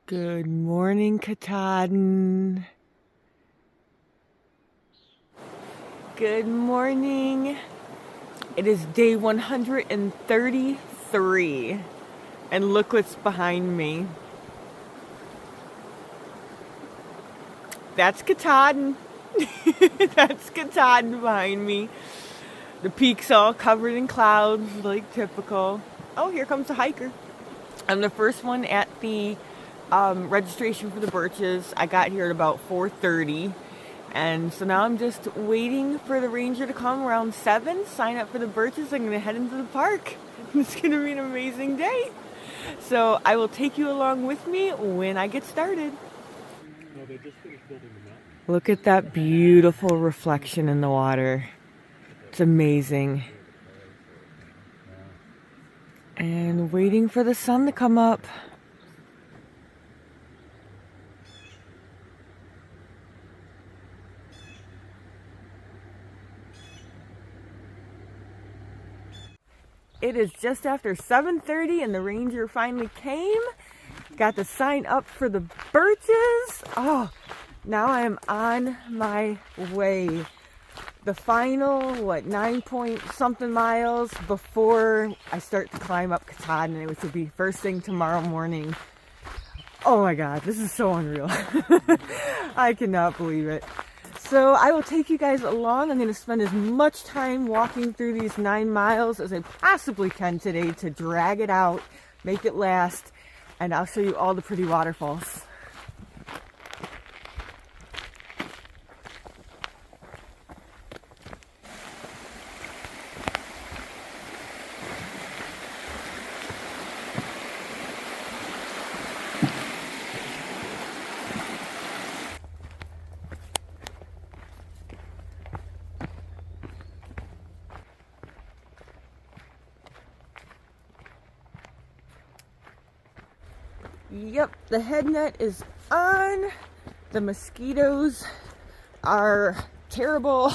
Good morning, Katahdin. Good morning. It is day 133, and look what's behind me. That's Katahdin. That's Katahdin behind me. The peak's all covered in clouds, like typical. Oh, here comes a hiker. I'm the first one at the registration for the birches. I got here at about 4:30. And so now I'm just waiting for the ranger to come around 7, sign up for the birches. I'm going to head into the park. It's going to be an amazing day. So I will take you along with me when I get started. No, they just finished building the mountain. Look at that beautiful reflection in the water. It's amazing. And waiting for the sun to come up. It is just after 7:30 and the ranger finally came. Got to sign up for the birches. Oh, now I am on my way. The final, 9 point something miles before I start to climb up Katahdin, which will be first thing tomorrow morning. Oh my God, this is so unreal. I cannot believe it. So I will take you guys along. I'm going to spend as much time walking through these 9 miles as I possibly can today to drag it out, make it last, and I'll show you all the pretty waterfalls. Yep, the head net is on. The mosquitoes are terrible,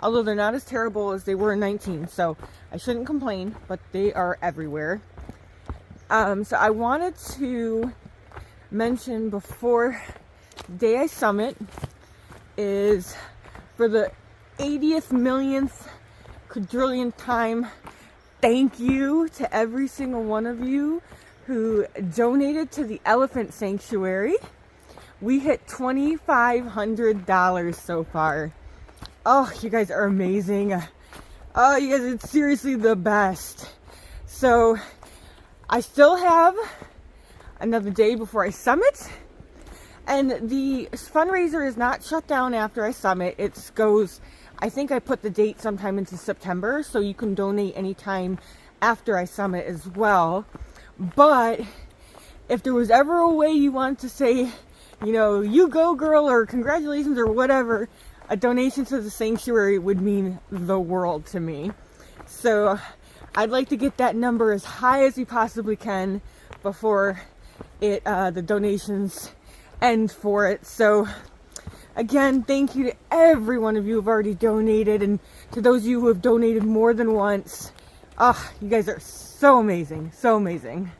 although they're not as terrible as they were in 19, so I shouldn't complain, but they are everywhere. So I wanted to mention before the day I summit is for the 80th millionth quadrillionth time, thank you to every single one of you who donated to the elephant sanctuary. We hit $2,500 so far. Oh, you guys are amazing. Oh, you guys are seriously the best. So I still have another day before I summit, and the fundraiser is not shut down after I summit. It goes, I think I put the date sometime into September, so you can donate anytime after I summit as well. But if there was ever a way you want to say, you know, you go girl, or congratulations, or whatever, a donation to the sanctuary would mean the world to me. So I'd like to get that number as high as we possibly can before the donations end for it. So again, thank you to every one of you who've already donated, and to those of you who have donated more than once. Ah, you guys are so amazing, so amazing.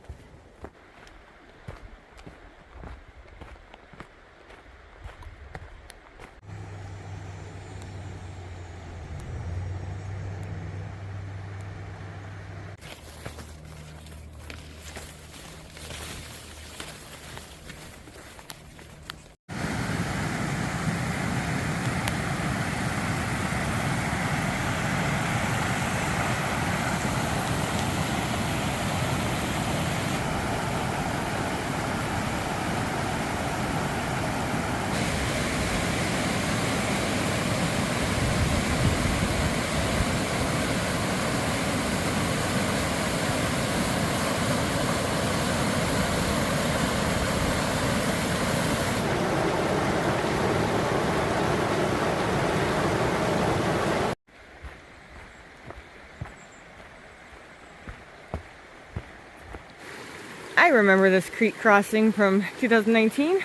I remember this creek crossing from 2019,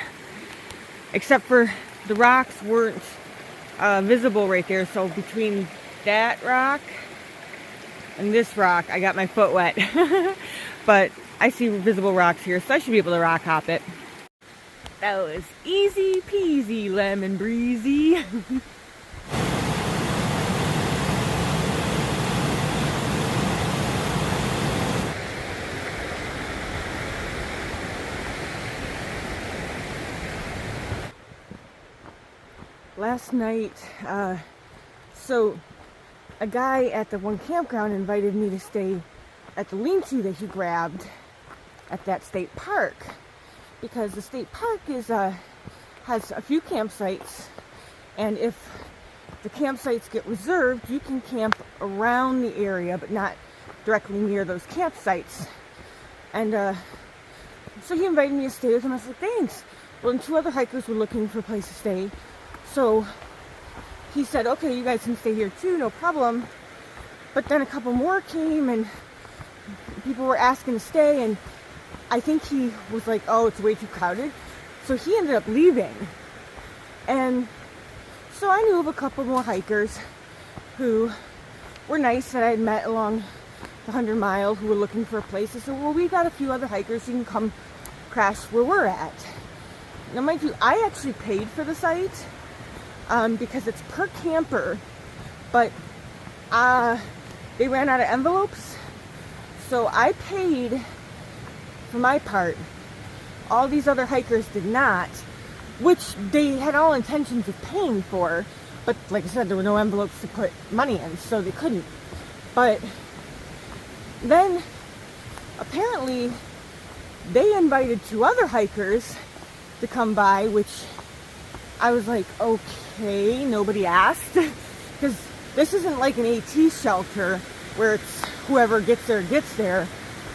except for the rocks weren't visible right there. So between that rock and this rock, I got my foot wet. But I see visible rocks here, so I should be able to rock hop it. That was easy peasy lemon breezy. Last night, so a guy at the one campground invited me to stay at the lean-to that he grabbed at that state park, because the state park is has a few campsites, and if the campsites get reserved, you can camp around the area but not directly near those campsites. And so he invited me to stay with him. I was like, thanks. Well, and two other hikers were looking for a place to stay, so he said, okay, you guys can stay here too, no problem. But then a couple more came and people were asking to stay, and I think he was like, oh, it's way too crowded. So he ended up leaving. And so I knew of a couple more hikers who were nice that I had met along the 100 Mile who were looking for a place. I said, well, we got a few other hikers, you can come crash where we're at. Now, mind you, I actually paid for the site because it's per camper, but they ran out of envelopes. So I paid for my part. All these other hikers did not, which they had all intentions of paying for, but like I said, there were no envelopes to put money in, so they couldn't. But then apparently they invited two other hikers to come by, which I was like, okay, nobody asked, because this isn't like an AT shelter where it's whoever gets there gets there.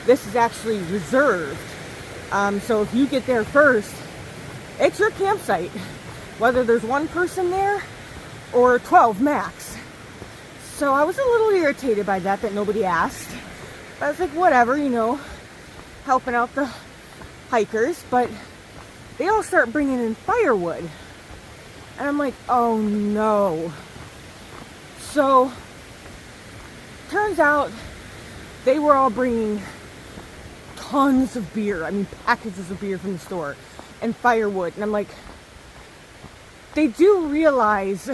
This is actually reserved. So if you get there first, it's your campsite, whether there's one person there or 12 max. So I was a little irritated by that nobody asked. I was like, whatever, you know, helping out the hikers, but they all start bringing in firewood. And I'm like, oh no. So, turns out they were all bringing tons of beer. I mean, packages of beer from the store and firewood. And I'm like, they do realize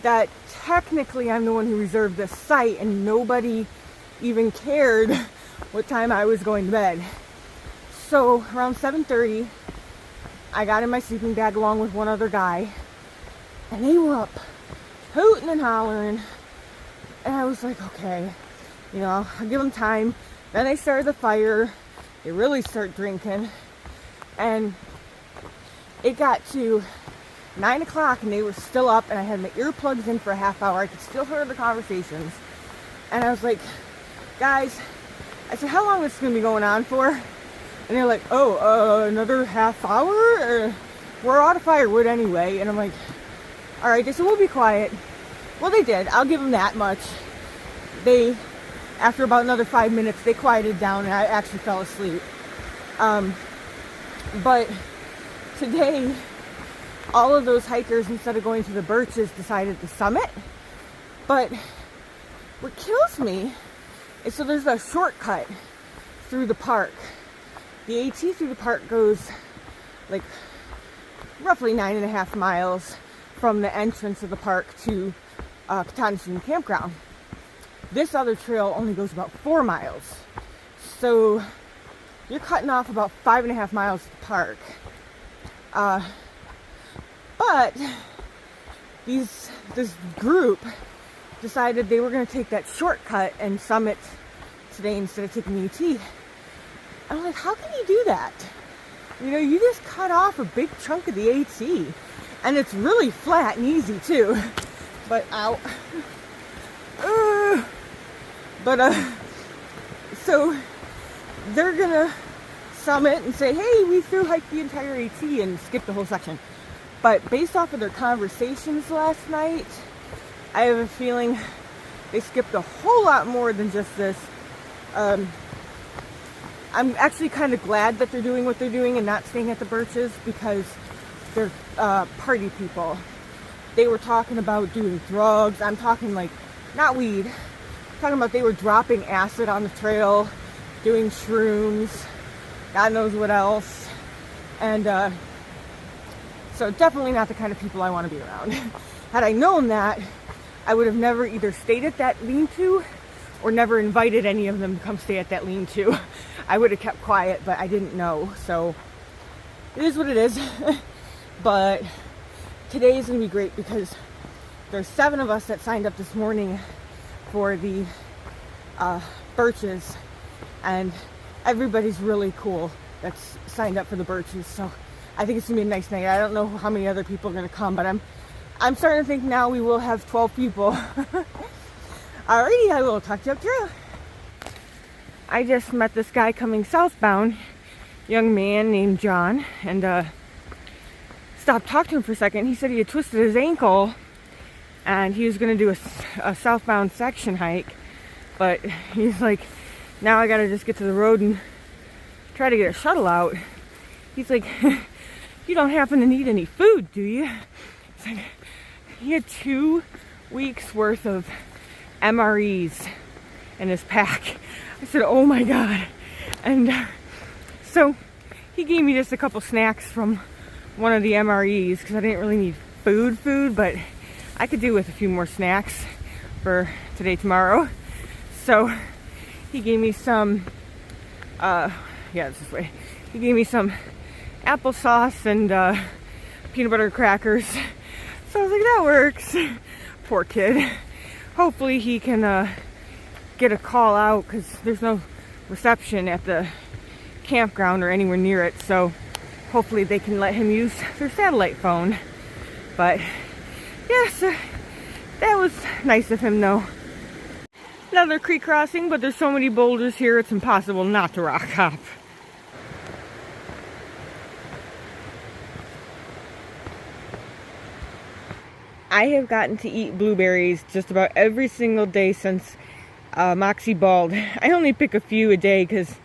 that technically I'm the one who reserved this site and nobody even cared what time I was going to bed. So, around 7:30, I got in my sleeping bag along with one other guy, and they were up hooting and hollering, and I was like, okay, you know, I'll give them time. Then they started the fire, they really start drinking, and it got to 9 o'clock and they were still up, and I had my earplugs in for a half hour. I could still hear the conversations, and I was like, guys, I said, how long is this going to be going on for? And they're like, oh, another half hour? We're out of firewood anyway. And I'm like, all right, so we'll be quiet. Well, they did. I'll give them that much. They, after about another 5 minutes, they quieted down and I actually fell asleep. But today, all of those hikers, instead of going to the Birches, decided to summit. But what kills me is, so there's a shortcut through the park. The AT through the park goes like roughly 9.5 miles from the entrance of the park to Catonsville Campground. This other trail only goes about 4 miles. So you're cutting off about 5.5 miles to the park. But this group decided they were going to take that shortcut and summit today instead of taking the AT. I'm like, how can you do that? You know, you just cut off a big chunk of the AT. And it's really flat and easy too. But, ow. So they're gonna summit and say, hey, we through hiked the entire AT and skip the whole section. But based off of their conversations last night, I have a feeling they skipped a whole lot more than just this. I'm actually kind of glad that they're doing what they're doing and not staying at the Birches, because they're party people. They were talking about doing drugs. I'm talking like, not weed. I'm talking about they were dropping acid on the trail, doing shrooms, God knows what else. And So definitely not the kind of people I want to be around. Had I known that, I would have never either stayed at that lean-to or never invited any of them to come stay at that lean-to. I would have kept quiet, but I didn't know. So it is what it is. But today is going to be great because there's 7 of us that signed up this morning for the birches, and everybody's really cool that's signed up for the birches. So I think it's gonna be a nice night. I don't know how many other people are gonna come, but I'm starting to think now we will have 12 people. Alrighty, I will talk to you up through. I just met this guy coming southbound, young man named John, and stopped talking to him for a second. He said he had twisted his ankle and he was gonna do a southbound section hike, but he's like, now I gotta just get to the road and try to get a shuttle out. He's like, you don't happen to need any food, do you? It's like, he had 2 weeks worth of MREs in his pack. I said, oh my God. And so he gave me just a couple snacks from one of the MREs because I didn't really need food, but I could do with a few more snacks for today, tomorrow. So he gave me some, it's this way. He gave me some applesauce and peanut butter crackers. So I was like, that works. Poor kid. Hopefully he can get a call out because there's no reception at the campground or anywhere near it. So hopefully they can let him use their satellite phone. But yes, that was nice of him though. Another creek crossing, but there's so many boulders here it's impossible not to rock hop. I have gotten to eat blueberries just about every single day since Moxie bald. I only pick a few a day because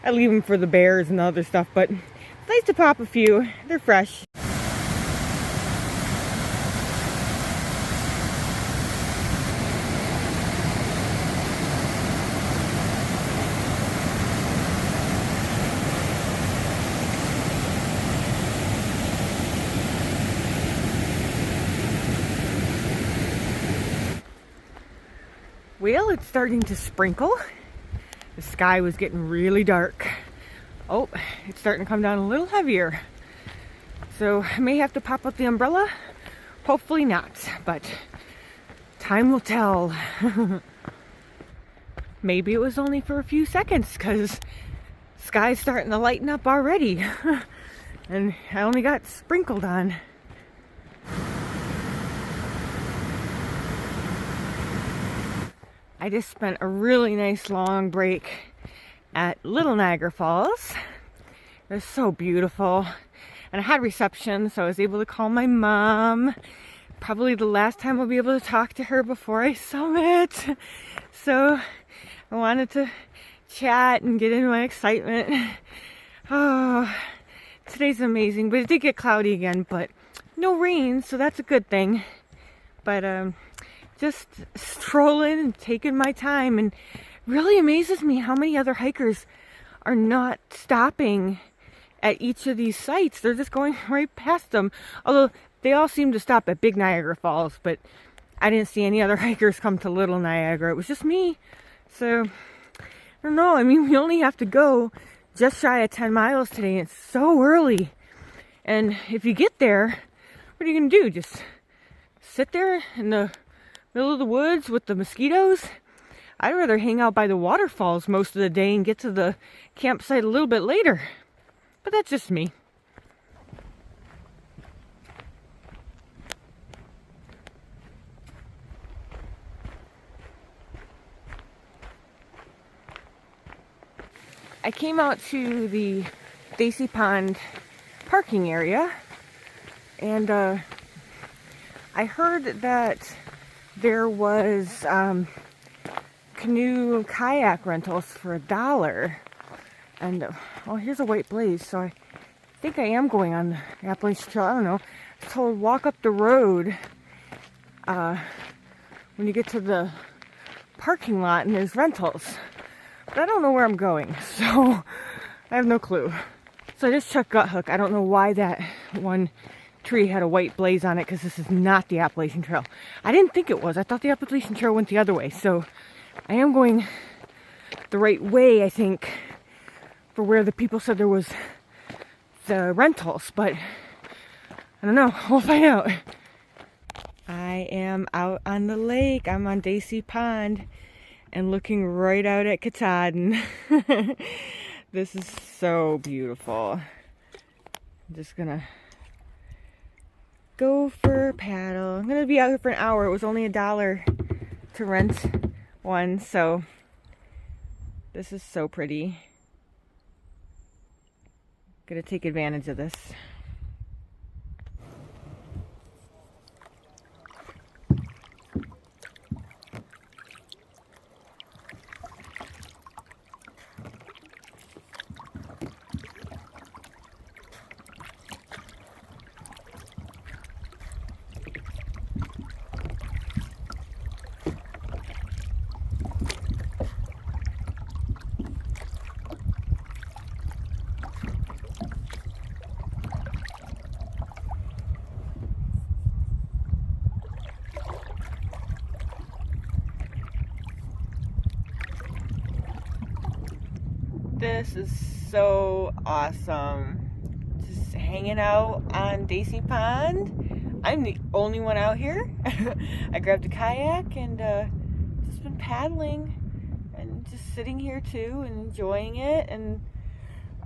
I leave them for the bears and the other stuff, but it's nice to pop a few. They're fresh. Well, it's starting to sprinkle. The sky was getting really dark. Oh, it's starting to come down a little heavier. So I may have to pop out the umbrella. Hopefully not, but time will tell. Maybe it was only for a few seconds because sky's starting to lighten up already. And I only got sprinkled on. I just spent a really nice long break at Little Niagara Falls. It was so beautiful. And I had reception, so I was able to call my mom. Probably the last time I'll be able to talk to her before I summit. So I wanted to chat and get into my excitement. Oh, today's amazing, but it did get cloudy again, but no rain, so that's a good thing. But just strolling and taking my time, and really amazes me how many other hikers are not stopping at each of these sites. They're just going right past them. Although they all seem to stop at Big Niagara Falls, but I didn't see any other hikers come to Little Niagara. It was just me. So I don't know. I mean, we only have to go just shy of 10 miles today. It's so early. And if you get there, what are you going to do? Just sit there in the middle of the woods with the mosquitoes? I'd rather hang out by the waterfalls most of the day and get to the campsite a little bit later. But that's just me. I came out to the Stacy Pond parking area, and I heard that there was canoe kayak rentals for $1. And oh, here's a white blaze, so I think I am going on the Appalachian Trail. I don't know. It's told walk up the road when you get to the parking lot and there's rentals. But I don't know where I'm going, so I have no clue. So I just checked Gut Hook. I don't know why that one tree had a white blaze on it because this is not the Appalachian Trail. I didn't think it was. I thought the Appalachian Trail went the other way. So I am going the right way, I think, for where the people said there was the rentals. But I don't know. We'll find out. I am out on the lake. I'm on Daisy Pond and looking right out at Katahdin. This is so beautiful. I'm just gonna go for a paddle. I'm gonna be out here for an hour. It was only $1 to rent one, so this is so pretty. Gonna take advantage of this. This is so awesome. Just hanging out on Daisy Pond. I'm the only one out here. I grabbed a kayak and just been paddling and just sitting here too and enjoying it. And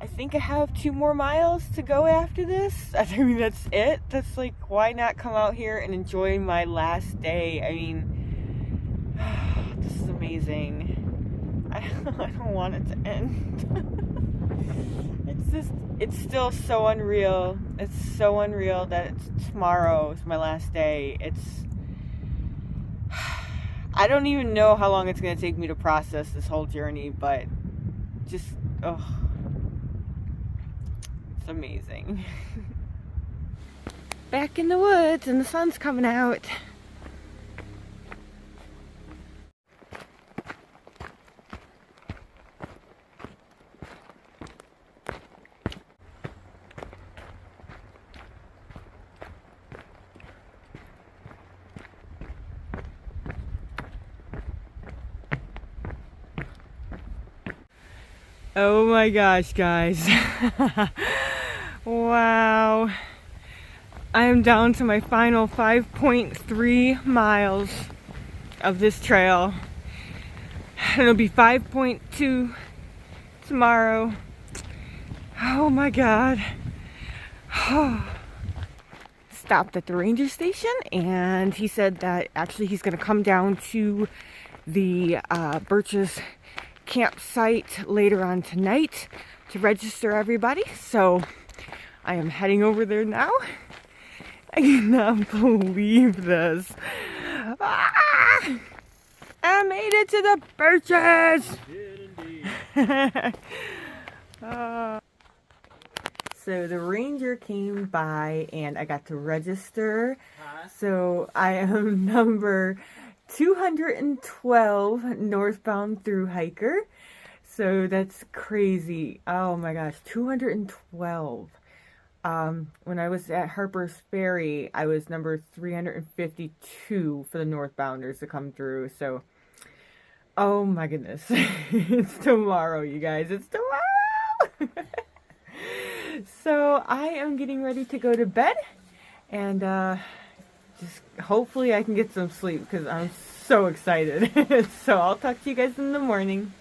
I think I have 2 more miles to go after this. I mean, that's it. That's like, why not come out here and enjoy my last day? I mean, this is amazing. I don't want it to end. It's still so unreal. It's so unreal that tomorrow is my last day. I don't even know how long it's going to take me to process this whole journey, but just, oh, it's amazing. Back in the woods and the sun's coming out. Oh my gosh, guys. Wow. I am down to my final 5.3 miles of this trail. And it'll be 5.2 tomorrow. Oh my God. Stopped at the ranger station and he said that actually he's going to come down to the Birch's campsite later on tonight to register everybody. So I am heading over there now. I cannot believe this. Ah! I made it to the Birches. So the ranger came by and I got to register. So I am number 212 northbound through hiker. So that's crazy. Oh my gosh, 212. When I was at Harper's Ferry, I was number 352 for the northbounders to come through. So, oh my goodness. It's tomorrow, you guys. It's tomorrow. So I am getting ready to go to bed and just hopefully I can get some sleep because I'm so excited. So I'll talk to you guys in the morning.